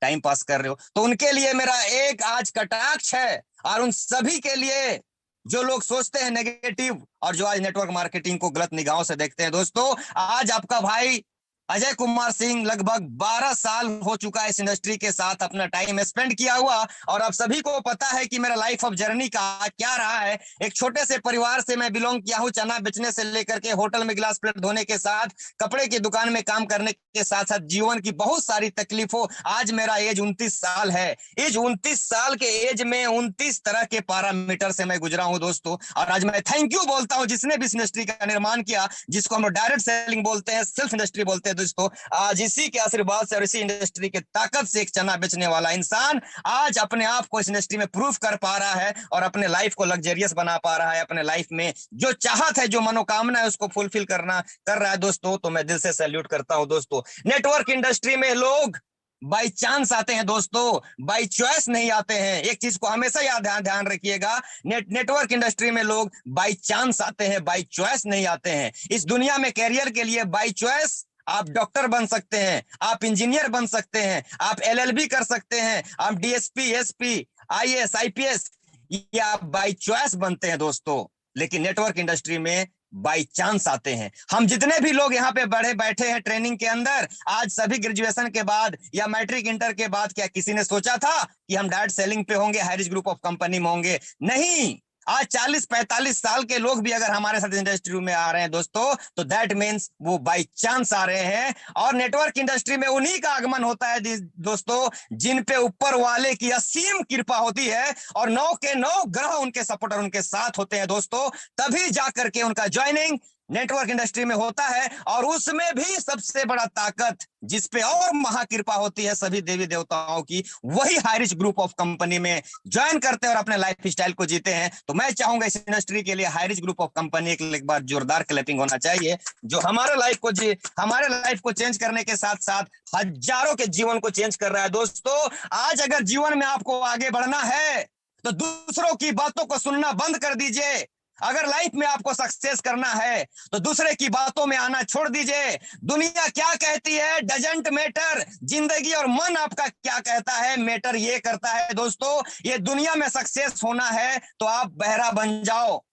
Time pass कर रहे हो। तो उनके लिए मेरा एक आज कटाक्ष है, और उन सभी के लिए जो लोग सोचते हैं नेगेटिव और जो आज नेटवर्क मार्केटिंग को गलत निगाहों से देखते हैं, दोस्तों आज आपका भाई अजय कुमार सिंह लगभग 12 साल हो चुका है इस इंडस्ट्री के साथ अपना टाइम स्पेंड किया हुआ। और आप सभी को पता है कि मेरा लाइफ ऑफ जर्नी का क्या रहा है। एक छोटे से परिवार से मैं बिलोंग किया हूं, चना बेचने से लेकर के होटल में गिलास प्लेट धोने के साथ, कपड़े की दुकान में काम करने के साथ साथ जीवन की बहुत सारी तकलीफों। आज मेरा एज 29 साल है। एज 29 साल के एज में 29 तरह के पैरामीटर से मैं गुजरा हूं दोस्तों। और आज मैं थैंक यू बोलता हूं जिसने भी इस इंडस्ट्री का निर्माण किया, जिसको हम लोग डायरेक्ट सेलिंग बोलते हैं, सेल्फ इंडस्ट्री बोलते हैं दोस्तों। आज इसी के आशीर्वाद से और इसी इंडस्ट्री के ताकत से एक चना बेचने वाला इंसान आज अपने आप को इस इंडस्ट्री में प्रूफ कर पा रहा है और अपने लाइफ को लग्जरियस बना पा रहा है। अपने लाइफ में जो चाहत है, जो मनोकामना है, उसको फुलफिल कर रहा है दोस्तों। तो मैं दिल से सैल्यूट करता हूं दोस्तों। नेटवर्क इंडस्ट्री में लोग बाई चांस आते हैं दोस्तों, बाई चॉइस नहीं आते हैं। एक चीज को हमेशा याद ध्यान रखिएगा, नेटवर्क इंडस्ट्री में लोग बाई चांस आते हैं, बाई चॉइस नहीं आते हैं। इस दुनिया में कैरियर के लिए बाई चॉइस आप डॉक्टर बन सकते हैं, आप इंजीनियर बन सकते हैं, आप एलएलबी कर सकते हैं, आप डीएसपी, एसपी, आईएएस, आईपीएस, ये आप बाई चॉइस बनते हैं दोस्तों। लेकिन नेटवर्क इंडस्ट्री में बाई चांस आते हैं। हम जितने भी लोग यहाँ पे बड़े बैठे हैं ट्रेनिंग के अंदर, आज सभी ग्रेजुएशन के बाद या मैट्रिक इंटर के बाद क्या किसी ने सोचा था कि हम डायरेक्ट सेलिंग पे होंगे, हाईरिच ग्रुप ऑफ कंपनी में होंगे? नहीं। आज 40-45 साल के लोग भी अगर हमारे साथ इंडस्ट्री में आ रहे हैं दोस्तों, तो दैट मीन्स वो बाई चांस आ रहे हैं। और नेटवर्क इंडस्ट्री में उन्हीं का आगमन होता है दोस्तों जिन पे ऊपर वाले की असीम कृपा होती है और 9 के 9 ग्रह उनके सपोर्टर उनके साथ होते हैं दोस्तों। तभी जाकर के उनका ज्वाइनिंग नेटवर्क इंडस्ट्री में होता है। और उसमें भी सबसे बड़ा ताकत जिसपे और महाकृपा होती है सभी देवी देवताओं की, वही हाईरिच ग्रुप ऑफ कंपनी में ज्वाइन करते हैं और अपने लाइफ स्टाइल को जीते हैं। तो मैं चाहूंगा इस इंडस्ट्री के लिए हाईरिच ग्रुप ऑफ कंपनी एक बार जोरदार क्लैपिंग होना चाहिए, जो हमारे लाइफ को चेंज करने के साथ साथ हजारों के जीवन को चेंज कर रहा है दोस्तों। आज अगर जीवन में आपको आगे बढ़ना है तो दूसरों की बातों को सुनना बंद कर दीजिए। अगर लाइफ में आपको सक्सेस करना है तो दूसरे की बातों में आना छोड़ दीजिए। दुनिया क्या कहती है डजंट मैटर, जिंदगी और मन आपका क्या कहता है मैटर ये करता है दोस्तों। ये दुनिया में सक्सेस होना है तो आप बहरा बन जाओ,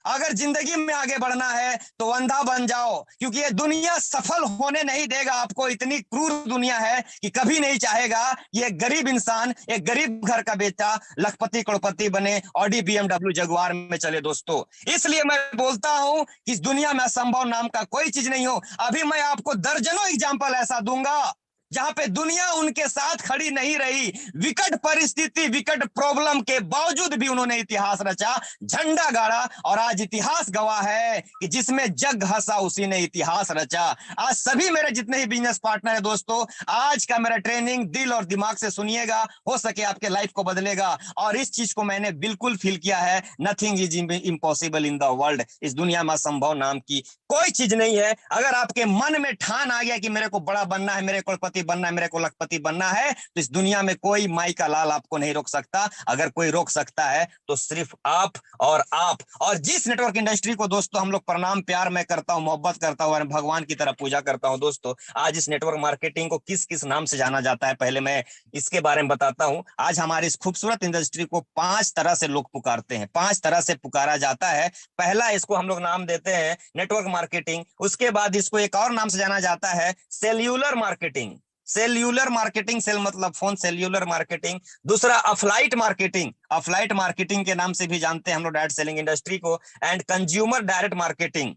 अगर जिंदगी में आगे बढ़ना है तो अंधा बन जाओ, क्योंकि ये दुनिया सफल होने नहीं देगा आपको। इतनी क्रूर दुनिया है कि कभी नहीं चाहेगा कि एक गरीब इंसान, एक गरीब घर का बेटा लखपति करोड़पति बने, ऑडी बीएमडब्ल्यू जगुआर में चले दोस्तों। इसलिए मैं बोलता हूं कि इस दुनिया में असंभव नाम का कोई चीज नहीं हो। अभी मैं आपको दर्जनों एग्जाम्पल ऐसा दूंगा जहां पे दुनिया उनके साथ खड़ी नहीं रही, विकट परिस्थिति, विकट प्रॉब्लम के बावजूद भी उन्होंने इतिहास रचा, झंडा गाड़ा। और आज इतिहास गवाह है कि जिसमें जग हंसा उसी ने इतिहास रचा। आज सभी मेरे जितने ही बिजनेस पार्टनर है दोस्तों, आज का मेरा ट्रेनिंग दिल और दिमाग से सुनिएगा, हो सके आपके लाइफ को बदलेगा। और इस चीज को मैंने बिल्कुल फील किया है, nothing is impossible in the world. इस दुनिया में असंभव नाम की कोई चीज नहीं है। अगर आपके मन में ठान आ गया कि मेरे को बड़ा बनना है, मेरे को बनना है, मेरे को लखपति बनना है, तो इस दुनिया में कोई माई का लाल आपको नहीं रोक सकता। अगर कोई रोक सकता है तो सिर्फ आप और आप। और जिस नेटवर्क इंडस्ट्री को दोस्तों हम लोग प्रणाम प्यार मैं करता हूं, मोहब्बत करता हूं और भगवान की तरह पूजा करता हूं दोस्तों, आज इस नेटवर्क मार्केटिंग को किस किस नाम से जाना जाता है पहले मैं इसके बारे में बताता हूं। आज हमारी इस खूबसूरत इंडस्ट्री को 5 तरह से लोग पुकारते हैं, 5 तरह से पुकारा जाता है। पहला इसको हम लोग नाम देते हैं नेटवर्क मार्केटिंग। उसके बाद इसको एक और नाम से जाना जाता है cellular marketing. Cellular marketing, cell मतलब फोन, सेल्यूलर मार्केटिंग। दूसरा अफ्लाइट मार्केटिंग, अफ्लाइट मार्केटिंग के नाम से भी जानते हैं हम लोग डायरेक्ट सेलिंग इंडस्ट्री को। And consumer direct marketing,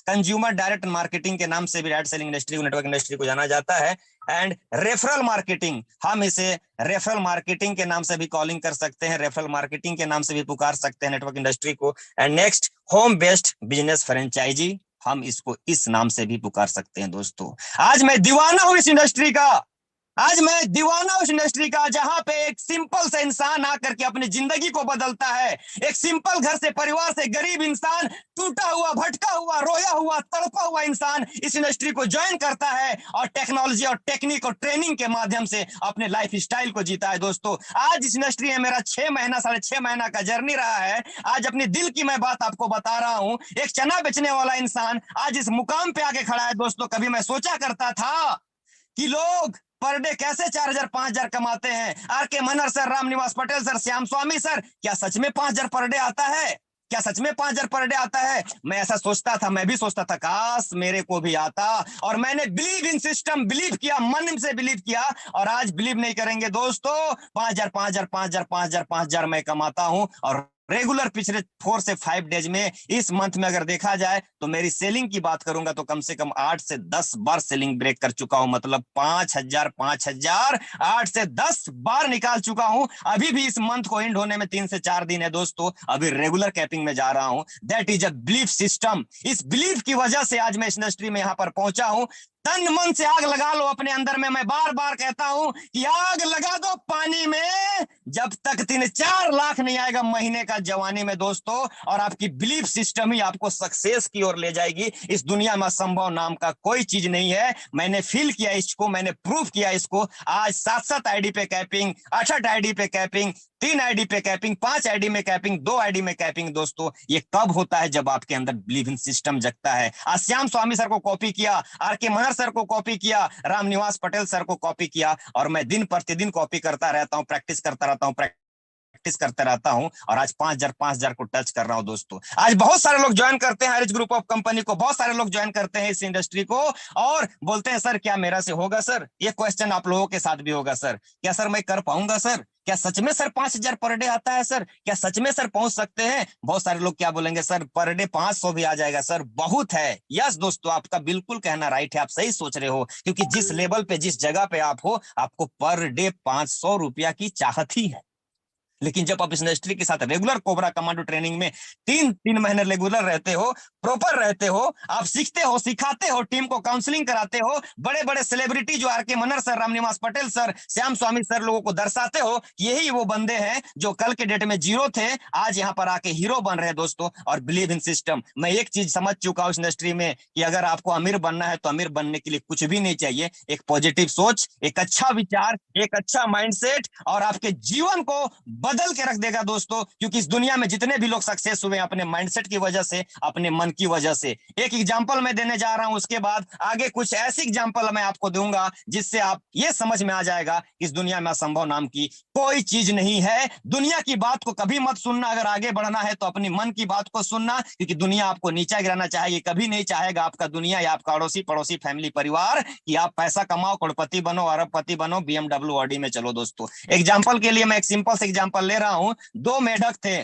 consumer direct marketing के नाम से भी डायरेक्ट सेलिंग इंडस्ट्री को, नेटवर्क इंडस्ट्री को जाना जाता है। एंड रेफरल मार्केटिंग, हम इसे रेफरल मार्केटिंग के नाम से भी कॉलिंग कर सकते हैं, रेफरल मार्केटिंग के नाम से भी पुकार सकते हैं नेटवर्क इंडस्ट्री को। And next home based business franchise, हम इसको इस नाम से भी पुकार सकते हैं दोस्तों। आज मैं दीवाना हूं इस इंडस्ट्री का, आज मैं दीवाना उस इंडस्ट्री का जहां पे एक सिंपल सा इंसान आकर के अपनी जिंदगी को बदलता है। एक सिंपल घर से, परिवार से, गरीब इंसान, टूटा हुआ, भटका हुआ, रोया हुआ, तड़पा हुआ इंसान इस इंडस्ट्री को ज्वाइन करता है और टेक्नोलॉजी और टेक्निक और ट्रेनिंग के माध्यम से अपने लाइफ स्टाइल को जीता है दोस्तों। आज इस इंडस्ट्री में मेरा 6 महीना, 6.5 महीना का जर्नी रहा है। आज अपनी दिल की मैं बात आपको बता रहा हूं। एक चना बेचने वाला इंसान आज इस मुकाम पे आके खड़ा है दोस्तों। कभी मैं सोचा करता था कि लोग पर डे कैसे 4,000 5,000 कमाते हैं। आर के Manhar sir, Ramniwas Patel sir, Shyam Swami sir, क्या सच में 5,000 पर डे आता है? क्या सच में 5,000 पर डे आता है? मैं ऐसा सोचता था, मैं भी सोचता था काश मेरे को भी आता। और मैंने बिलीव इन सिस्टम, बिलीव किया, मन से बिलीव किया। और आज बिलीव नहीं करेंगे दोस्तों, 5,000 5,000 5,000 5,000 5,000 मैं कमाता हूं। और रेगुलर पिछले 4 से 5 डेज में, इस मंथ में अगर देखा जाए तो मेरी सेलिंग की बात करूंगा तो कम से कम 8 से 10 बार सेलिंग ब्रेक कर चुका हूं। मतलब 5,000 5,000 8 से 10 बार निकाल चुका हूं। अभी भी इस मंथ को एंड होने में 3 से 4 दिन है दोस्तों, अभी रेगुलर कैपिंग में जा रहा हूं। That is a belief system. इस बिलीफ की वजह से आज मैं इस इंडस्ट्री में यहां पर पहुंचा हूं। तन मन से आग लगा लो अपने अंदर में। मैं बार बार कहता हूं कि आग लगा दो पानी में, जब तक 3-4 लाख नहीं आएगा महीने का जवानी में दोस्तों। और आपकी बिलीफ सिस्टम ही आपको सक्सेस की ओर ले जाएगी। इस दुनिया में असंभव नाम का कोई चीज नहीं है। मैंने फील किया इसको, मैंने प्रूफ किया इसको। आज 7-7 आईडी पे कैपिंग, 8-8 आईडी पे कैपिंग, 3 आईडी पे कैपिंग, 5 आईडी में कैपिंग, 2 आईडी में कैपिंग। दोस्तों ये कब होता है? जब आपके अंदर बिलीव इन सिस्टम जगता है। आज श्याम स्वामी सर को कॉपी किया, आर के मनहर सर को कॉपी किया, रामनिवास पटेल सर को कॉपी किया, और मैं दिन प्रतिदिन कॉपी करता रहता हूं, प्रैक्टिस करता रहता हूं, प्रैक्टिस करते रहता हूं। और आज 5,000 को टच कर रहा हूं दोस्तों। आज बहुत सारे लोग ज्वाइन करते हैं हरीज ग्रुप ऑफ कंपनी को, बहुत सारे लोग ज्वाइन करते हैं इस इंडस्ट्री को, और बोलते हैं सर क्या मेरा से होगा सर? ये क्वेश्चन आप लोगों के साथ भी होगा सर, क्या सर मैं कर पाऊंगा सर? क्या सच में सर 5,000 पर डे आता है सर? क्या सच में सर पहुंच सकते हैं? बहुत सारे लोग क्या बोलेंगे, सर पर डे 500 भी आ जाएगा सर, बहुत है। यस दोस्तों, आपका बिल्कुल कहना राइट है, आप सही सोच रहे हो, क्योंकि जिस लेवल पे, जिस जगह पे आप हो, आपको पर डे 500 रुपया की चाहत ही है। लेकिन जब आप इस इंडस्ट्री के साथ रेगुलर कोबरा कमांडो ट्रेनिंग में 3 महीने रेगुलर रहते हो, प्रॉपर रहते हो, आप सीखते हो, सिखाते हो, टीम को काउंसलिंग कराते हो, बड़े बड़े सेलिब्रिटी जो आर के Manhar sir, Ramniwas Patel sir, Shyam Swami sir लोगों को दर्शाते हो, यही वो बंदे हैं जो कल के डेट में जीरो थे, आज यहाँ पर आके हीरो बन रहे हैं दोस्तों। और बिलीव इन सिस्टम, मैं एक चीज समझ चुका हूँ इस इंडस्ट्री में कि अगर आपको अमीर बनना है तो अमीर बनने के लिए कुछ भी नहीं चाहिए, एक पॉजिटिव सोच, एक अच्छा विचार, एक अच्छा माइंडसेट, और आपके जीवन को बदल के रख देगा दोस्तों। क्योंकि इस दुनिया में जितने भी लोग सक्सेस हुए अपने माइंडसेट की वजह से, अपने मन की वजह से। एक एग्जांपल मैं देने जा रहा हूं, उसके बाद आगे कुछ ऐसी एग्जांपल मैं आपको दूंगा जिससे आप ये समझ में आ जाएगा इस दुनिया में असंभव नाम की कोई चीज नहीं है। दुनिया की बात को कभी मत सुनना, अगर आगे बढ़ना है तो अपनी मन की बात को सुनना, क्योंकि दुनिया आपको नीचा गिराना चाहेगी, कभी नहीं चाहेगा आपका दुनिया या आपका अड़ोसी पड़ोसी फैमिली परिवार कि आप पैसा कमाओ, करोड़पति बनो, अरबपति बनो, BMW ऑडी में चलो दोस्तों। एग्जांपल के लिए मैं एक सिंपल से एग्जांपल ले रहा हूं। 2 मेढक थे,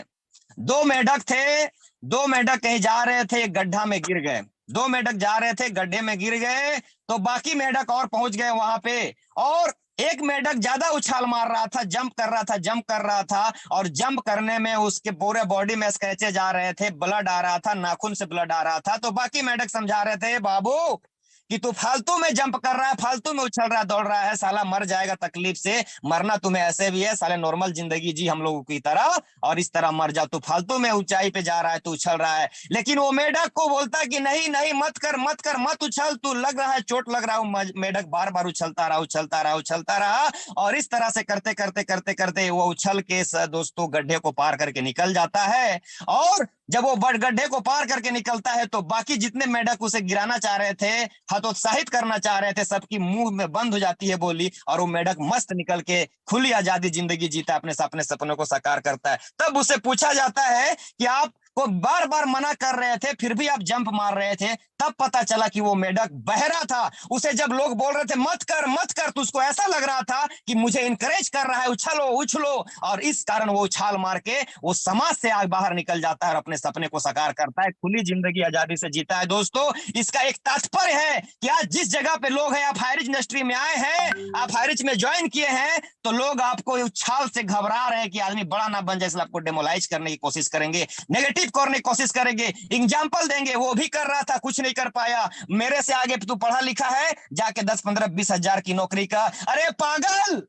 2 मेढक थे, 2 मेढक कहीं जा रहे थे, एक गड्ढा में गिर गए। 2 मेढक जा रहे थे, गड्ढे में गिर गए, तो बाकी मेढक और पहुंच गए वहां पे। और एक मेढक ज्यादा उछाल मार रहा था, जंप कर रहा था, जंप कर रहा था, और जंप करने में उसके पूरे बॉडी में स्क्रैचेज आ रहे थे, ब्लड आ रहा था, नाखून से ब्लड आ रहा था। तो बाकी मेढक समझा रहे थे, बाबू कि तू फालतू में जंप कर रहा है, फालतू में उछल रहा है, दौड़ रहा है, साला मर जाएगा तकलीफ से। मरना तुम्हें ऐसे भी है, साले नॉर्मल जिंदगी जी हम लोगों की तरह, और इस तरह मर जाओ। तू फालतू में ऊंचाई पे जा रहा है, तू उछल रहा है। लेकिन वो मेढक को बोलता कि नहीं नहीं, मत कर, मत कर, मत उछल, तू लग रहा है, चोट लग रहा है। मेढक बार बार उछलता रहा, उछलता रहा, उछलता रहा, और इस तरह से करते करते करते करते वो उछल के दोस्तों गड्ढे को पार करके निकल जाता है। और जब वो बड़ गड्ढे को पार करके निकलता है तो बाकी जितने मेढक उसे गिराना चाह रहे थे, हतोत्साहित करना चाह रहे थे, सबकी मुंह में बंद हो जाती है बोली, और वो मेढक मस्त निकल के खुली आजादी जिंदगी जीता, अपने सपनों को साकार करता है। तब उसे पूछा जाता है कि आप को बार बार मना कर रहे थे, फिर भी आप जंप मार रहे थे। तब पता चला कि वो मेढक बहरा था। उसे जब लोग बोल रहे थे मत कर, मत कर, तो उसको ऐसा लग रहा था कि मुझे इनकरेज कर रहा है, उछलो उछलो, और इस कारण वो उछाल मार के वो समाज से आगे बाहर निकल जाता है और अपने सपने को साकार करता है, खुली जिंदगी आजादी से जीता है। दोस्तों इसका एक तात्पर्य है कि आज जिस जगह पे लोग हैं, आप हाईरिच इंडस्ट्री में आए हैं, आप हाईरिच में ज्वाइन किए हैं, तो लोग आपको उछाल से घबरा रहे हैं कि आदमी बड़ा ना बन जाए, इसलिए आपको डेमोलाइज करने की कोशिश करेंगे, नेगेटिव करने की कोशिश करेंगे, एग्जाम्पल देंगे। वो भी कर रहा था, कुछ नहीं कर पाया। मेरे से आगे तू पढ़ा लिखा है, जाके 10, 15, 20 हजार की नौकरी का। अरे पागल,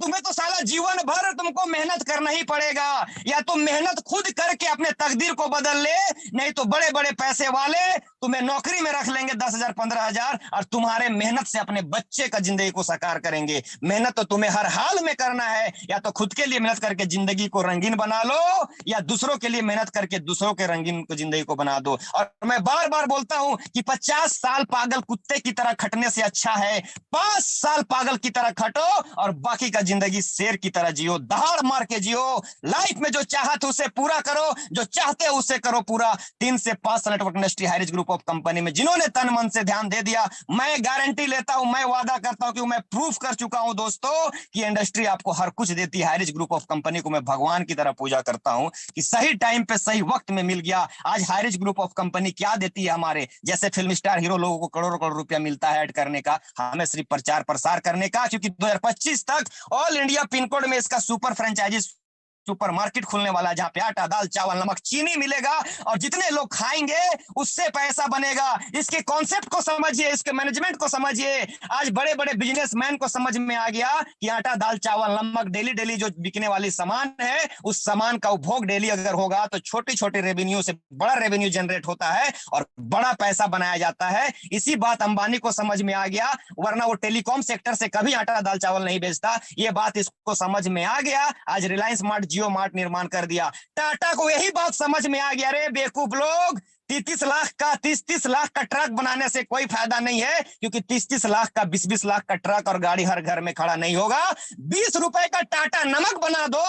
तुम्हें तो साला जीवन भर तुमको मेहनत करना ही पड़ेगा। या तुम मेहनत खुद करके अपने तकदीर को बदल ले, नहीं तो बड़े बड़े पैसे वाले तुम्हें नौकरी में रख लेंगे 10,000 15,000 और तुम्हारे मेहनत से अपने बच्चे का जिंदगी को साकार करेंगे। मेहनत तो तुम्हें हर हाल में करना है, या तो खुद के लिए मेहनत करके जिंदगी को रंगीन बना लो, या दूसरों के लिए मेहनत करके दूसरों के रंगीन को जिंदगी को बना दो। और मैं बार बार बोलता हूं कि 50 साल पागल कुत्ते की तरह खटने से अच्छा है 5 साल पागल की तरह खटो और बाकी का जिंदगी शेर की तरह जियो, दहाड़ मार के जियो। लाइफ में जो चाहत उसे पूरा करो, जो चाहते हो उसे करो पूरा। 3 से 5 साल network industry Highrich group of company में जिन्होंने तन मन से ध्यान दे दिया, मैं गारंटी लेता हूं, मैं वादा करता हूं कि मैं प्रूफ कर चुका हूं दोस्तों कि इंडस्ट्री आपको हर कुछ देती है। हाईरिच ग्रुप ऑफ कंपनी को मैं भगवान की तरह पूजा करता हूं कि सही टाइम पे सही वक्त में मिल गया। आज हाईरिच ग्रुप ऑफ कंपनी क्या देती है, हमारे जैसे फिल्म स्टार हीरो लोगों को करोड़ों करोड़ रुपया मिलता है ऐड करने का, हमें सिर्फ प्रचार प्रसार करने का, क्योंकि 2025 तक ऑल इंडिया पिन कोड में इसका सुपर फ्रेंचाइजी सुपर मार्केट खुलने वाला है, जहां पे आटा दाल चावल नमक चीनी मिलेगा और जितने लोग खाएंगे उससे पैसा बनेगा। इसके कॉन्सेप्ट को समझिए, इसके मैनेजमेंट को समझिए। आज बड़े बड़े बिजनेसमैन को समझ में आ गया कि आटा दाल चावल नमक डेली डेली जो बिकने वाली सामान है, उस सामान का उपभोग डेली अगर होगा तो छोटी छोटी रेवेन्यू से बड़ा रेवेन्यू जनरेट होता है और बड़ा पैसा बनाया जाता है। इसी बात अंबानी को समझ में आ गया, वरना वो टेलीकॉम सेक्टर से कभी आटा दाल चावल नहीं बेचता। ये बात इसको समझ में आ गया। आज रिलायंस मार्ट जियो मार्ट निर्माण कर दिया। टाटा को यही बात समझ में आ गया, रे बेवकूफ लोग, 30 लाख का ट्रक बनाने से कोई फायदा नहीं है, क्योंकि 30 लाख का 20 लाख का ट्रक और गाड़ी हर घर में खड़ा नहीं होगा। 20 रुपए का टाटा नमक बना दो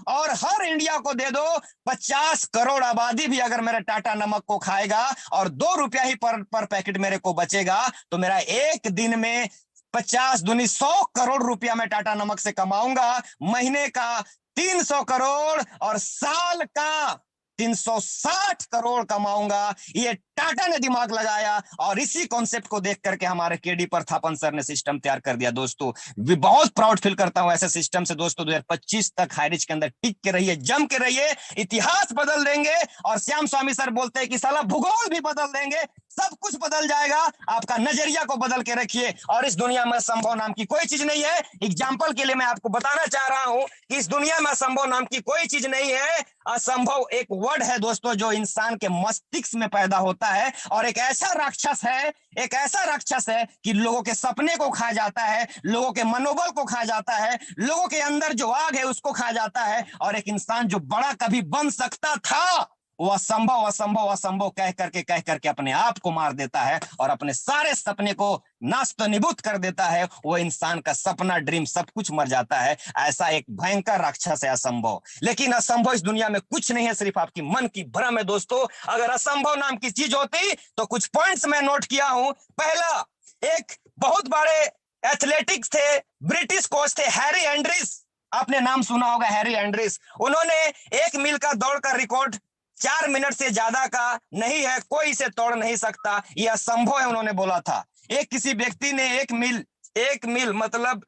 और हर इंडिया को दे दो। 50 करोड़ आबादी भी अगर मेरे टाटा नमक को खाएगा और 2 रुपया ही पर पैकेट मेरे को बचेगा, तो मेरा एक दिन में 50 दूनी 100 करोड़ रुपया मैं टाटा नमक से कमाऊंगा। महीने का 300 करोड़ और साल का 360 करोड़ कमाऊंगा। ये टाटा ने दिमाग लगाया और इसी कॉन्सेप्ट को देख करके हमारे केडी प्रथापन सर ने सिस्टम तैयार कर दिया। दोस्तों बहुत प्राउड फील करता हूं ऐसे सिस्टम से। दोस्तों 2025 तक हाईरिच के अंदर टिक के रहिए, जम के रहिए, इतिहास बदल देंगे। और श्याम स्वामी सर बोलते हैं कि साला भूगोल भी बदल देंगे, सब कुछ बदल जाएगा। आपका नजरिया को बदल के रखिए और इस दुनिया में असंभव नाम की कोई चीज नहीं है। एग्जाम्पल के लिए मैं आपको बताना चाह रहा हूं कि इस दुनिया में असंभव नाम की कोई चीज नहीं है। असंभव एक वर्ड है दोस्तों जो इंसान के मस्तिष्क में पैदा होता है और एक ऐसा राक्षस है, एक ऐसा राक्षस है कि लोगों के सपने को खा जाता है, लोगों के मनोबल को खा जाता है, लोगों के अंदर जो आग है उसको खा जाता है। और एक इंसान जो बड़ा कभी बन सकता था, वो असंभव असंभव असंभव कह करके अपने आप को मार देता है और अपने सारे सपने को नास्त निबूत कर देता है। वो इंसान का सपना ड्रीम सब कुछ मर जाता है। ऐसा एक भयंकर राक्षस है असंभव। लेकिन असंभव इस दुनिया में कुछ नहीं है, सिर्फ आपकी मन की भ्रम है दोस्तों। अगर असंभव नाम की चीज होती तो कुछ पॉइंट्स मैं नोट किया हूं। पहला, एक बहुत बड़े एथलेटिक्स थे, ब्रिटिश कोच थे हैरी एंड्रिस। आपने नाम सुना होगा हैरी एंड्रिस। उन्होंने 1 मील का दौड़ का रिकॉर्ड 4 मिनट से ज्यादा का नहीं है, कोई इसे तोड़ नहीं सकता, यह असंभव है उन्होंने बोला था। एक किसी व्यक्ति ने 1 मील मतलब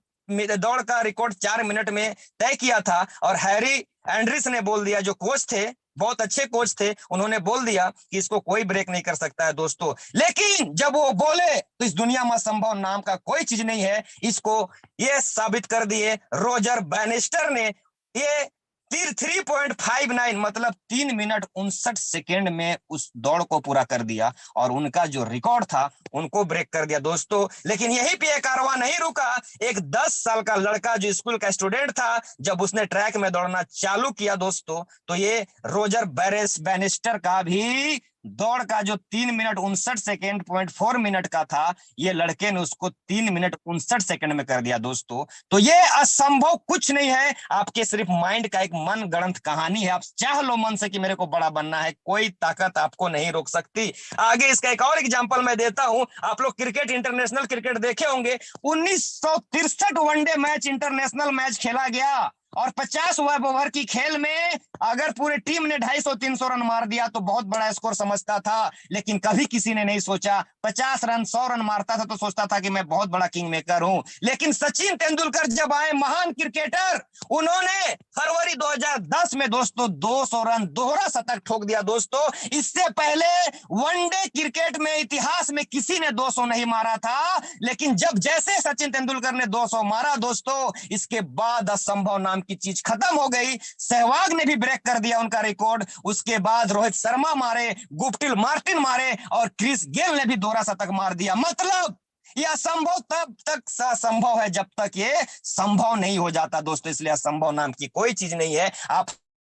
दौड़ का रिकॉर्ड 4 मिनट में तय किया था और हैरी एंड्रिस ने बोल दिया, जो कोच थे, बहुत अच्छे कोच थे, उन्होंने बोल दिया कि इसको कोई ब्रेक नहीं कर सकता है दोस्तों। लेकिन जब वो बोले तो इस दुनिया में असंभव नाम का कोई चीज नहीं है, इसको ये साबित कर दिए रोजर बैनिस्टर ने। ये 3.59 मतलब 3 मिनट 59 सेकेंड में उस दौड़ को पूरा कर दिया और उनका जो रिकॉर्ड था उनको ब्रेक कर दिया दोस्तों। लेकिन यहीं पे ये कारवां नहीं रुका। एक 10 साल का लड़का जो स्कूल का स्टूडेंट था, जब उसने ट्रैक में दौड़ना चालू किया दोस्तों, तो ये रोजर बैनिस्टर का भी दौड़ का जो 3 मिनट 59 सेकेंड 0.4 मिनट का था, ये लड़के ने उसको 3 मिनट 59 सेकेंड में कर दिया दोस्तों। तो ये असंभव कुछ नहीं है, आपके सिर्फ माइंड का एक मन गढ़ंत कहानी है। आप चाह लो मन से कि मेरे को बड़ा बनना है, कोई ताकत आपको नहीं रोक सकती। आगे इसका एक और एग्जांपल मैं देता हूं। आप लोग क्रिकेट, इंटरनेशनल क्रिकेट देखे होंगे। 1963 वनडे मैच, इंटरनेशनल मैच खेला गया और 50 ओवर की खेल में अगर पूरी टीम ने 250-300 रन मार दिया तो बहुत बड़ा स्कोर समझता था। लेकिन कभी किसी ने नहीं सोचा 50 रन 100 रन मारता था तो सोचता था कि मैं बहुत बड़ा किंग मेकर हूं। लेकिन सचिन तेंदुलकर जब आए, महान क्रिकेटर, उन्होंने फरवरी 2010 में दोस्तों 200 रन दोहरा शतक ठोक दिया दोस्तों। इससे पहले वनडे क्रिकेट में इतिहास में किसी ने 200 नहीं मारा था। लेकिन जब जैसे सचिन तेंदुलकर ने 200 मारा दोस्तों, इसके बाद असंभव नाम की चीज खत्म हो गई। सहवाग ने भी ब्रेक कर दिया उनका रिकॉर्ड। उसके बाद रोहित शर्मा मारे, गुप्टिल मार्टिन मारे और क्रिस गेल ने भी दोहरा शतक मार दिया। मतलब यह असंभव तब तक असंभव है जब तक ये संभव नहीं हो जाता दोस्तों। इसलिए असंभव नाम की कोई चीज नहीं है। आप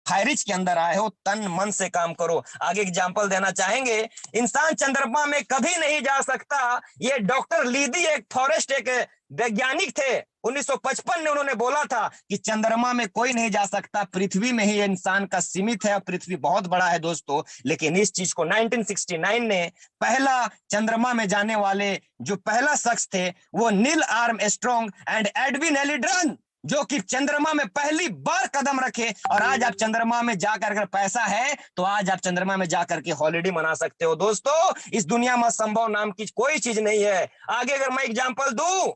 हाई रिच के अंदर आए हो, तन मन से काम करो। आगे एग्जांपल देना चाहेंगे, इंसान चंद्रमा में कभी नहीं जा सकता। ये डॉक्टर लीदी एक फॉरेस्ट एक वैज्ञानिक थे, 1955 में उन्होंने बोला था कि चंद्रमा में कोई नहीं जा सकता, पृथ्वी में ही इंसान का सीमित है। पृथ्वी बहुत बड़ा है दोस्तों। लेकिन इस चीज को 1969 ने पहला चंद्रमा में जाने वाले जो पहला शख्स थे वो Neil Armstrong and Edwin Aldrin, जो कि चंद्रमा में पहली बार कदम रखे। और आज आप चंद्रमा में जाकर, अगर पैसा है तो आज आप चंद्रमा में जाकर के हॉलिडे मना सकते हो दोस्तों। इस दुनिया में संभव नाम की कोई चीज नहीं है। आगे अगर मैं एग्जांपल दूं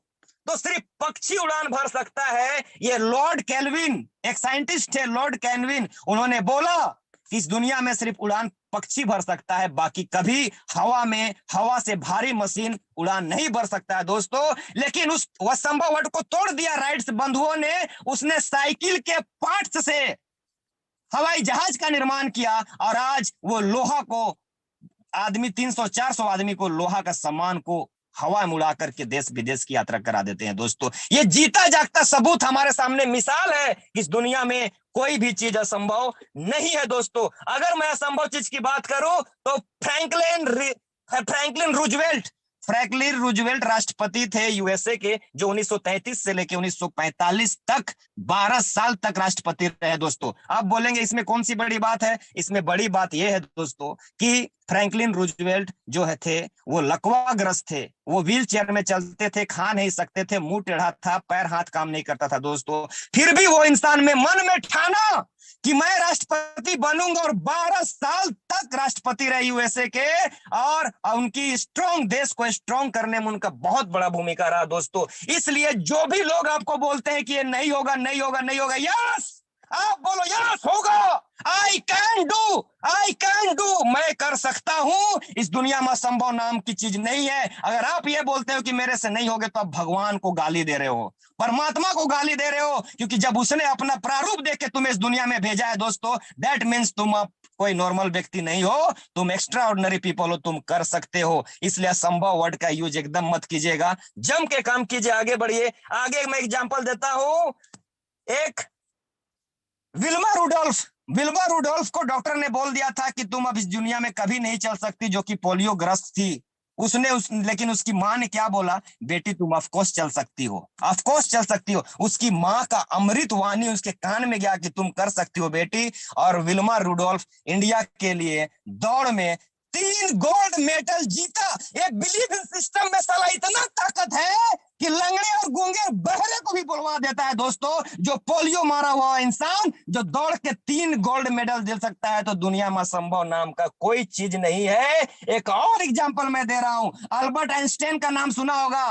तो सिर्फ पक्षी उड़ान भर सकता है। ये लॉर्ड केल्विन, एक साइंटिस्ट थे लॉर्ड केल्विन, उन्होंने बोला कि इस दुनिया में सिर्फ उड़ान पक्षी भर सकता है, बाकी कभी हवा में, हवा से भारी मशीन उड़ान नहीं भर सकता है दोस्तों। लेकिन उस असंभव वर्ड को तोड़ दिया राइट्स बंधुओं ने। उसने साइकिल के पार्ट्स से हवाई जहाज का निर्माण किया और आज वो लोहा को आदमी 300-400 आदमी को लोहा का सामान को हवा में उड़ा करके देश विदेश की यात्रा करा देते हैं दोस्तों। ये जीता जागता सबूत हमारे सामने मिसाल है। इस दुनिया में कोई भी चीज असंभव नहीं है दोस्तों। अगर मैं असंभव चीज की बात करूं तो फ्रैंकलिन रूजवेल्ट राष्ट्रपति थे यूएसए के, जो 1933 से लेकर 1945 तक 12 साल तक राष्ट्रपति रहे दोस्तों। आप बोलेंगे इसमें कौन सी बड़ी बात है? इसमें बड़ी बात यह है दोस्तों कि फ्रैंकलिन रूजवेल्ट जो है थे वो लकवाग्रस्त थे। वो व्हील चेयर में चलते थे, खा नहीं सकते थे, मुंह टेढ़ा था, पैर हाथ काम नहीं करता था दोस्तों। फिर भी वो इंसान में मन में ठाना कि मैं राष्ट्रपति बनूंगा और 12 साल तक राष्ट्रपति रहे यूएसए के। और उनकी स्ट्रॉन्ग, देश को स्ट्रॉन्ग करने में उनका बहुत बड़ा भूमिका रहा दोस्तों। इसलिए जो भी लोग आपको बोलते हैं कि ये नहीं होगा, नहीं होगा, नहीं होगा, यस आप बोलो यस होगा। आई कैन डू, मैं कर सकता हूं। इस दुनिया में संभव नाम की चीज नहीं है। अगर आप ये बोलते हो कि मेरे से नहीं होगे तो आप भगवान को गाली दे रहे हो, परमात्मा को गाली दे रहे हो, क्योंकि जब उसने अपना प्रारूप देख के तुम्हें इस दुनिया में भेजा है दोस्तों, दैट मीन्स तुम कोई नॉर्मल व्यक्ति नहीं हो, तुम एक्स्ट्रा ऑर्डिनरी पीपल हो, तुम कर सकते हो। इसलिए असंभव वर्ड का यूज एकदम मत कीजिएगा, जम के काम कीजिए, आगे बढ़िए। आगे मैं एग्जांपल देता हूं, एक विल्मा रुडोल्फ को डॉक्टर ने बोल दिया था कि तुम अब इस दुनिया में कभी नहीं चल सकती, जो कि पोलियो ग्रस्त थी। लेकिन उसकी माँ ने क्या बोला, बेटी तुम ऑफ कोर्स चल सकती हो, ऑफ कोर्स चल सकती हो। उसकी माँ का अमृत वाणी उसके कान में गया कि तुम कर सकती हो बेटी। और विल्मा रुडोल्फ इंडिया के लिए दौड़ में 3 गोल्ड मेडल जीता। एक बिलीव इन सिस्टम में साला इतना ताकत है कि लंगड़े और गूंगे बहरे को भी बुलवा देता है दोस्तों। जो पोलियो मारा हुआ इंसान जो दौड़ के 3 गोल्ड मेडल दे सकता है, तो दुनिया में संभव नाम का कोई चीज नहीं है। एक और एग्जांपल मैं दे रहा हूं, अल्बर्ट आइंस्टाइन का नाम सुना होगा।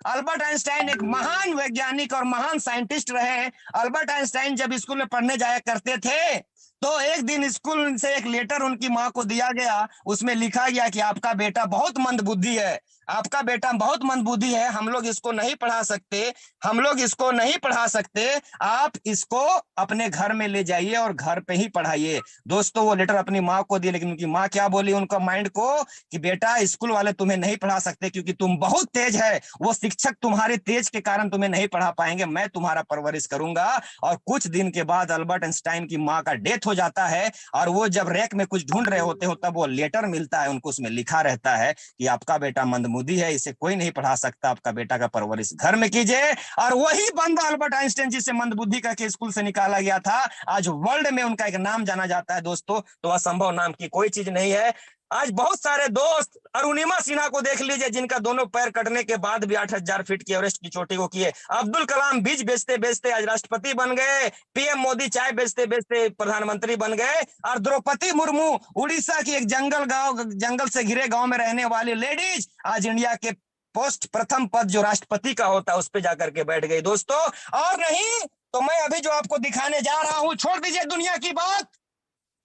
अल्बर्ट आइंस्टाइन एक महान वैज्ञानिक और महान साइंटिस्ट रहे। अल्बर्ट आइंस्टाइन जब स्कूल में पढ़ने जाया करते थे तो एक दिन स्कूल से एक लेटर उनकी माँ को दिया गया। उसमें लिखा गया कि आपका बेटा बहुत मंदबुद्धि है, आपका बेटा बहुत मंदबुद्धि है, हम लोग इसको नहीं पढ़ा सकते, हम लोग इसको नहीं पढ़ा सकते, आप इसको अपने घर में ले जाइए और घर पे ही पढ़ाइए। दोस्तों वो लेटर अपनी माँ को दिए, लेकिन उनकी माँ क्या बोली उनका माइंड को कि बेटा स्कूल वाले तुम्हें नहीं पढ़ा सकते क्योंकि तुम बहुत तेज है, वो शिक्षक तुम्हारे तेज के कारण तुम्हें नहीं पढ़ा पाएंगे, मैं तुम्हारा परवरिश करूंगा। और कुछ दिन के बाद अल्बर्ट आइंस्टाइन की माँ का डेथ हो जाता है और वो जब रैक में कुछ ढूंढ रहे होते हो तब वो लेटर मिलता है उनको। उसमें लिखा रहता है कि आपका बेटा मंदबुद्धि है, इसे कोई नहीं पढ़ा सकता, आपका बेटा का परवरिश घर में कीजिए। और वही बंदा अल्बर्ट आइंस्टाइन जिसे मंदबुद्धि करके स्कूल से निकाला गया था, आज वर्ल्ड में उनका एक नाम जाना जाता है दोस्तों। तो असंभव नाम की कोई चीज नहीं है। आज बहुत सारे दोस्त अरुणिमा सिन्हा को देख लीजिए, जिनका दोनों पैर कटने के बाद भी 8000 फीट की एवरेस्ट की चोटी को किए। अब्दुल कलाम बीज बेचते बेचते आज राष्ट्रपति बन गए। पीएम मोदी चाय बेचते बेचते प्रधानमंत्री बन गए। और द्रौपदी मुर्मू उड़ीसा की एक जंगल से घिरे गांव में रहने वाली लेडीज आज इंडिया के पोस्ट प्रथम पद जो राष्ट्रपति का होता है उस पर जाकर के बैठ गई दोस्तों। और नहीं तो मैं अभी जो आपको दिखाने जा रहा हूं, छोड़ दीजिए दुनिया की बात,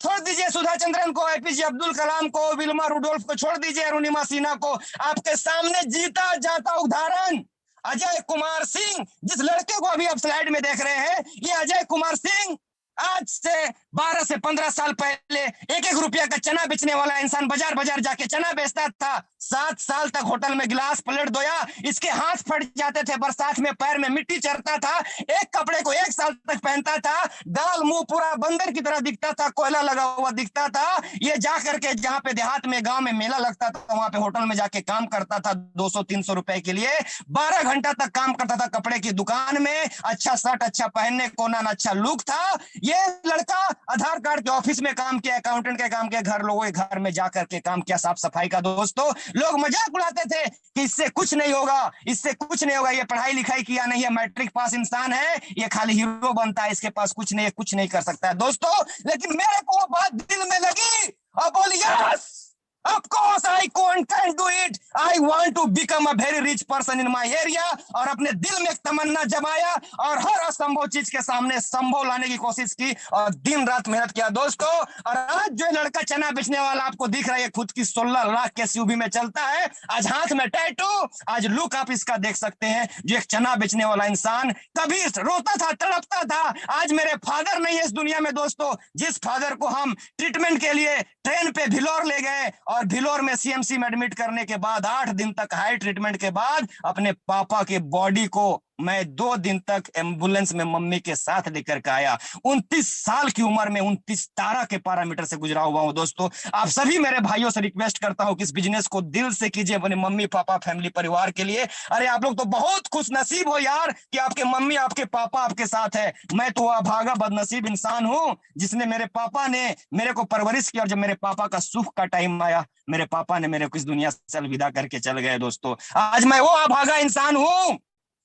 छोड़ दीजिए सुधा चंद्रन को, एपीजे अब्दुल कलाम को, विल्मा रुडोल्फ को, छोड़ दीजिए अरुणिमा सिन्हा को। आपके सामने जीता जाता उदाहरण अजय कुमार सिंह, जिस लड़के को अभी आप स्लाइड में देख रहे हैं, ये अजय कुमार सिंह आज से 12 से 15 साल पहले 1-1 रुपया का चना बेचने वाला इंसान बाजार बाजार जाके चना बेचता था। 7 साल तक होटल में गिलास प्लेट धोया, इसके हाथ फट जाते थे, बरसात में पैर में मिट्टी चढ़ता था, एक कपड़े को 1 साल तक पहनता था, गाल मुंह पूरा बंदर की तरह दिखता था, कोयला लगा हुआ दिखता था। ये जा करके जहां पे देहात में गांव में मेला लगता था वहां पे होटल में जाके काम करता था 200-300 रुपए के लिए। 12 घंटा तक काम करता था कपड़े की दुकान में, अच्छा शर्ट अच्छा पहनने को ना अच्छा लुक था। ये लड़का आधार कार्ड के ऑफिस में काम किया, अकाउंटेंट का काम किया, घर लोगों के घर में जाकर के काम किया, साफ सफाई का। दोस्तों लोग मजाक उड़ाते थे कि इससे कुछ नहीं होगा, इससे कुछ नहीं होगा, ये पढ़ाई लिखाई किया नहीं है, मैट्रिक पास इंसान है, ये खाली हीरो बनता है, इसके पास कुछ नहीं है, कुछ नहीं कर सकता है। दोस्तों लेकिन मेरे को वो बात दिल में लगी और बोली yes, of course I can do it, I want to become a very rich person in my area। और अपने दिल में एक तमन्ना जमाया और हर असंभव चीज के सामने संभव लाने की कोशिश की और दिन रात मेहनत किया। दोस्तों और आज जो लड़का चना बेचने वाला आपको दिख रहा है, खुद की 16 लाख के एसयूवी में चलता है, आज हाथ में टैटू, आज लुक आप इसका देख सकते हैं। जो एक चना बेचने वाला इंसान कभी रोता था, तड़पता था, आज मेरे फादर नहीं है इस दुनिया में। दोस्तों जिस फादर को हम ट्रीटमेंट के लिए ट्रेन पे भिलौर ले गए और भिलौर में सीएमसी में एडमिट करने के बाद 8 दिन तक हाई ट्रीटमेंट के बाद अपने पापा के बॉडी को मैं 2 दिन तक एम्बुलेंस में मम्मी के साथ लेकर के आया। 29 साल की उम्र में 29 तारा के पैरामीटर से गुजरा हुआ हूं। दोस्तों आप सभी मेरे भाइयों से रिक्वेस्ट करता हूं कि इस बिजनेस को दिल से कीजिए अपने मम्मी पापा फैमिली परिवार के लिए। अरे आप लोग तो बहुत खुश नसीब हो यार कि आपके मम्मी आपके पापा आपके साथ है। मैं तो अभागा बदनसीब इंसान हूं जिसने मेरे पापा ने मेरे को परवरिश किया और जब मेरे पापा का सुख का टाइम आया मेरे पापा ने मेरे को इस दुनिया से अलविदा करके चल गए। दोस्तों आज मैं वो अभागा इंसान हूं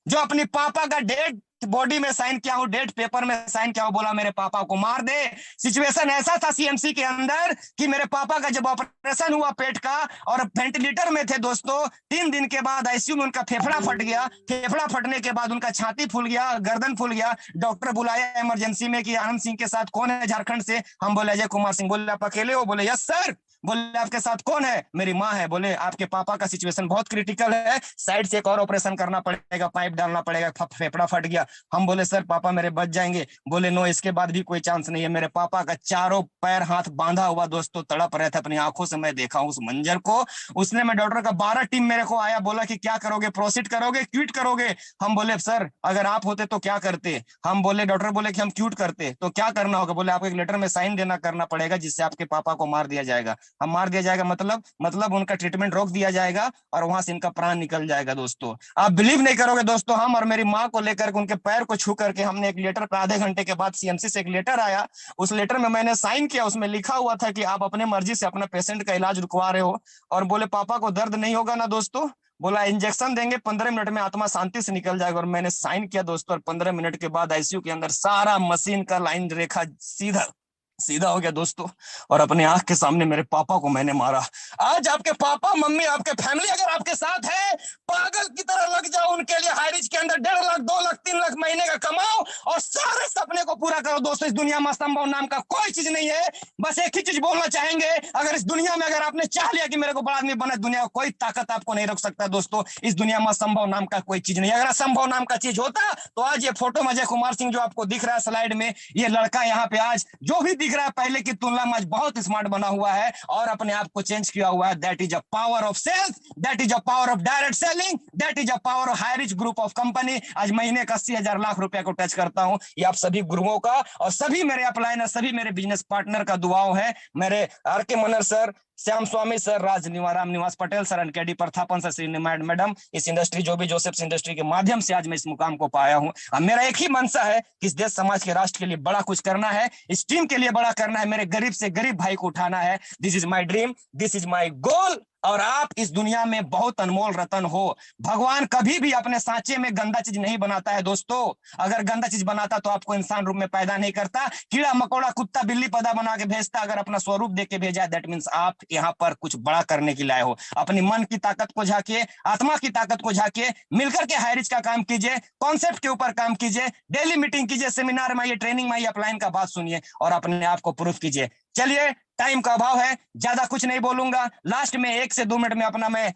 जो अपनी पापा का डेट बॉडी में साइन किया हूं, डेट पेपर में साइन किया हूं, बोला मेरे पापा को मार दे। सिचुएशन ऐसा था सीएमसी के अंदर कि मेरे पापा का जब ऑपरेशन हुआ पेट का और वेंटिलेटर में थे दोस्तों, 3 दिन के बाद आईसीयू में उनका फेफड़ा फट गया। फेफड़ा फटने के बाद उनका छाती फूल गया, गर्दन फूल गया। डॉक्टर बुलाया इमरजेंसी में कि आनंद सिंह के साथ कौन है झारखंड से। हम बोले अजय कुमार सिंह। बोले आप अकेले हो? बोले यस सर। बोले आपके साथ कौन है? मेरी माँ है। बोले आपके पापा का सिचुएशन बहुत क्रिटिकल है, साइड से एक और ऑपरेशन करना पड़ेगा, पाइप डालना पड़ेगा, फेफड़ा फट गया। हम बोले सर पापा मेरे बच जाएंगे। बोले नो, इसके बाद भी कोई चांस नहीं है। मेरे पापा का चारों पैर हाथ बांधा हुआ दोस्तों तड़प रहे थे, अपनी आंखों से मैं देखा उस मंजर को। उसने मैं डॉक्टर का 12 टीम मेरे को आया, बोला कि क्या करोगे, प्रोसीड करोगे, क्विट करोगे? हम बोले सर अगर आप होते तो क्या करते? हम बोले डॉक्टर बोले कि हम क्विट करते। तो क्या करना होगा? बोले आपको एक लेटर में साइन देना करना पड़ेगा जिससे आपके पापा को मार दिया जाएगा। हम मार दिया जाएगा मतलब उनका ट्रीटमेंट रोक दिया जाएगा और वहां से इनका प्राण निकल जाएगा। दोस्तों आप बिलीव नहीं करोगे दोस्तों, हम और मेरी माँ को लेकर उनके पैर को छू करके हमने एक लेटर पर आधे घंटे के बाद सीएमसी से एक लेटर आया, उस लेटर में मैंने साइन किया। उसमें लिखा हुआ था कि आप अपने मर्जी से अपना पेशेंट का इलाज रुकवा रहे हो। और बोले पापा को दर्द नहीं होगा ना? दोस्तों बोला इंजेक्शन देंगे 15 मिनट में आत्मा शांति से निकल जाएगा। और मैंने साइन किया दोस्तों और 15 मिनट के बाद आईसीयू के अंदर सारा मशीन का लाइन रेखा सीधा सीधा हो गया दोस्तों। और अपने आंख के सामने मेरे पापा को मैंने मारा। आज आपके पापा मम्मी आपके फैमिली अगर आपके साथ है, पागल की तरह लग जाओ उनके लिए। हाईरिच के अंदर 1.5 लाख 2 लाख 3 लाख महीने का कमाओ और सारे सपने को पूरा करो। दोस्तों इस दुनिया में असंभव नाम का कोई चीज नहीं है। बस एक ही चीज बोलना चाहेंगे, अगर इस दुनिया में अगर आपने चाह लिया कि मेरे को बड़ा आदमी बना, दुनिया का कोई ताकत आपको नहीं रोक सकता। दोस्तों इस दुनिया में असंभव नाम का कोई चीज नहीं। अगर असंभव नाम का चीज होता तो आज ये फोटो में अजय कुमार सिंह जो आपको दिख रहा है स्लाइड में, ये लड़का यहाँ पे आज जो भी दिख रहा है पहले की तुलना में आज बहुत स्मार्ट बना हुआ है और अपने आप को चेंज किया हुआ है। That is a power of sales, that is a power of direct selling, that is a power of high rich group of company. आज महीने का 80,000 लाख रुपए को टच करता हूं। ये आप सभी गुरुओं का और सभी मेरे अपलाइनर सभी मेरे बिजनेस पार्टनर का दुआओं है। मेरे R K Manar sir, Shyam Swami sir, Raj Ram Niwas Patel sir, NKD Prathapan sir, Shri madam, इस इंडस्ट्री जो भी जोसेफ्स इंडस्ट्री के माध्यम से आज मैं इस मुकाम को पाया हूं। मेरा एक ही मंशा है कि इस देश समाज के राष्ट्र के लिए बड़ा कुछ करना है, इस टीम के लिए बड़ा करना है, मेरे गरीब से गरीब भाई को उठाना है। This is my dream, this is my goal. और आप इस दुनिया में बहुत अनमोल रतन हो। भगवान कभी भी अपने सांचे में गंदा चीज नहीं बनाता है दोस्तों। अगर गंदा चीज बनाता तो आपको इंसान रूप में पैदा नहीं करता, कीड़ा मकोड़ा कुत्ता बिल्ली पैदा बना के भेजता। अगर अपना स्वरूप देख के भेजा, दैट मीन्स आप यहाँ पर कुछ बड़ा करने के लिए आए हो। अपनी मन की ताकत को झांकिए, आत्मा की ताकत को झांकिए, मिलकर के हाईरिच का काम कीजिए, कॉन्सेप्ट के ऊपर काम कीजिए, डेली मीटिंग कीजिए, सेमिनार में आइए, ट्रेनिंग में आइए, अपलाइन का बात सुनिए और अपने आप को प्रूफ कीजिए। चलिए, टाइम का अभाव है, ज्यादा कुछ नहीं बोलूंगा। लास्ट में 1 से 2 मिनट में अपना मैं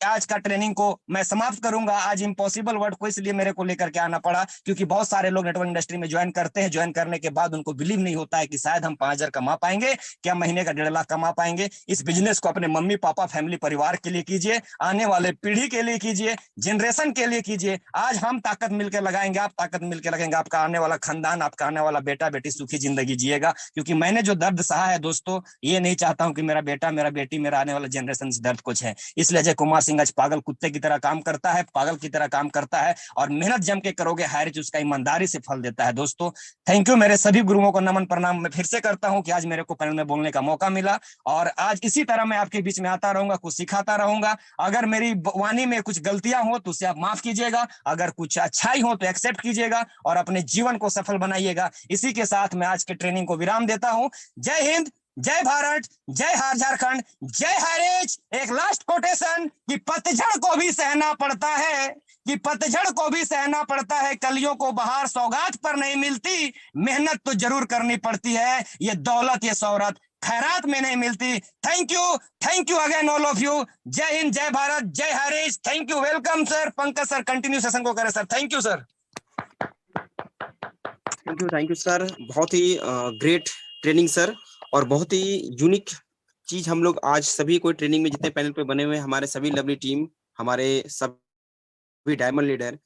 आज का ट्रेनिंग को मैं समाप्त करूंगा। आज इम्पॉसिबल वर्ड को इसलिए मेरे को लेकर के आना पड़ा क्योंकि बहुत सारे लोग नेटवर्क इंडस्ट्री में ज्वाइन करते हैं, ज्वाइन करने के बाद उनको बिलीव नहीं होता है कि शायद हम 5,000 कमा पाएंगे, क्या महीने का 1.5 लाख कमा पाएंगे। इस बिजनेस को अपने मम्मी पापा फैमिली परिवार के लिए कीजिए, आने वाले पीढ़ी के लिए कीजिए, जनरेशन के लिए कीजिए। आज हम ताकत मिलकर लगाएंगे, आप ताकत मिलकर लगाएंगे, आपका आने वाला खानदान, आपका आने वाला बेटा बेटी सुखी जिंदगी जिएगा। क्योंकि मैंने जो दर्द सहा है दोस्तों, ये नहीं चाहता हूं कि मेरा बेटा, मेरा बेटी, मेरा आने वाला जनरेशन से दर्द कुछ है। इसलिए अजय कुमार सिंह आज पागल कुत्ते की तरह काम करता है, पागल की तरह काम करता है, और मेहनत जम के करोगे हारिज उसका ईमानदारी से फल देता है। दोस्तों थैंक यू, मेरे सभी गुरुओं को नमन प्रणाम मैं फिर से करता हूं कि आज मेरे को पैनल में बोलने का मौका मिला, और आज इसी तरह मैं आपके बीच में आता रहूंगा, कुछ सिखाता रहूंगा। अगर मेरी वाणी में कुछ गलतियां हो तो उसे आप माफ कीजिएगा, अगर कुछ अच्छाई हो तो एक्सेप्ट कीजिएगा और अपने जीवन को सफल बनाइएगा। इसी के साथ मैं आज के ट्रेनिंग को विराम देता हूं। जय हिंद, जय भारत, जय हार झारखंड, जय हारेज। एक लास्ट कोटेशन कि पतझड़ को भी सहना पड़ता है, कि पतझड़ को भी सहना पड़ता है, कलियों को बहार सौगात पर नहीं मिलती, मेहनत तो जरूर करनी पड़ती है, ये दौलत ये शौहरत खैरात में नहीं मिलती। Thank you again all of you. जय हिंद, जय भारत, जय Harish. Thank you, welcome sir. Pankaj sir continue session को करें sir. Thank you sir. Thank you sir, बहुत ही ग्रेट ट्रेनिंग सर, और बहुत ही यूनिक चीज हम लोग आज सभी कोई ट्रेनिंग में जितने पैनल पे बने हुए हैं, हमारे सभी लवली टीम, हमारे सभी डायमंड लीडर,